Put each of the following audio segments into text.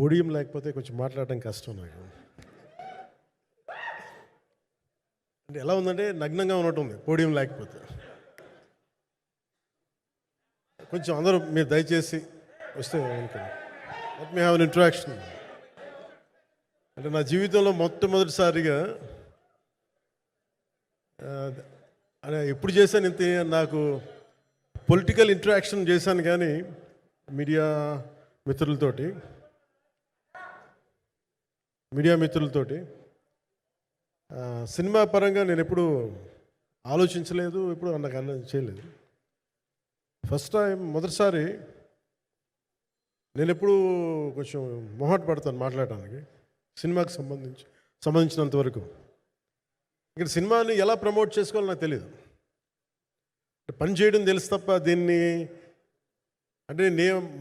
Podium లేకపోతే కొంచెం మాట్లాడడం కష్టం నాకు. అంటే ఎలా ఉందంటే నగ్నంగా ఉన్నట్టుంది పోడియం లేకపోతే. కొంచెం అందరూ మీరు దయచేసి వస్తే let me have an interaction. అంటే నా జీవితంలో మొట్టమొదటిసారిగా అదే ఎప్పుడు చేశాను ఇంత, నాకు పొలిటికల్ ఇంటరాక్షన్ చేశాను కానీ మీడియా మిత్రులతోటి సినిమా పరంగా నేను ఎప్పుడు ఆలోచించలేదు, ఎప్పుడు నాకు చేయలేదు. ఫస్ట్ టైం మొదటిసారి నేను ఎప్పుడు కొంచెం మొహాట పడతాను మాట్లాడటానికి సినిమాకి సంబంధించినంత వరకు. ఇక్కడ సినిమాని ఎలా ప్రమోట్ చేసుకోవాలో నాకు తెలియదు. పని చేయడం తెలుసు తప్ప దీన్ని అంటే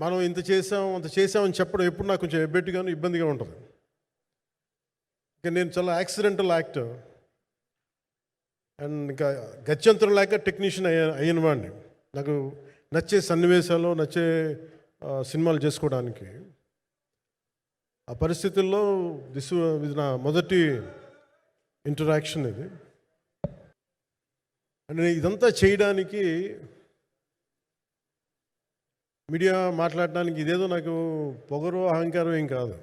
మనం ఇంత చేసామని చెప్పడం ఎప్పుడు నాకు కొంచెం ఎబ్బెట్టుగాను ఇబ్బందిగా ఉంటుంది. ఇంకా నేను చాలా యాక్సిడెంటల్ యాక్టర్ అండ్ ఇంకా గత్యంతరం లేక టెక్నీషియన్ అయిన వాడిని. నాకు నచ్చే సన్నివేశాలు, నచ్చే సినిమాలు చేసుకోవడానికి. ఆ పరిస్థితుల్లో ఇది నా మొదటి ఇంటరాక్షన్. ఇది అంటే ఇదంతా చేయడానికి, మీడియా మాట్లాడడానికి ఇదేదో నాకు పొగరు అహంకారం ఏం కాదు.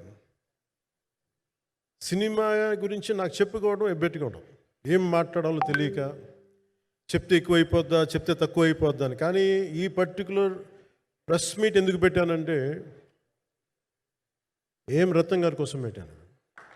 సినిమా గురించి నాకు చెప్పుకోవడం ఎబ్బెట్టుకోవడం, ఏం మాట్లాడాలో తెలియక చెప్తే ఎక్కువైపోద్దా చెప్తే తక్కువ అయిపోద్దా అని. కానీ ఈ పర్టికులర్ ప్రెస్ మీట్ ఎందుకు పెట్టానంటే ఏం రత్నం గారి కోసం పెట్టాను.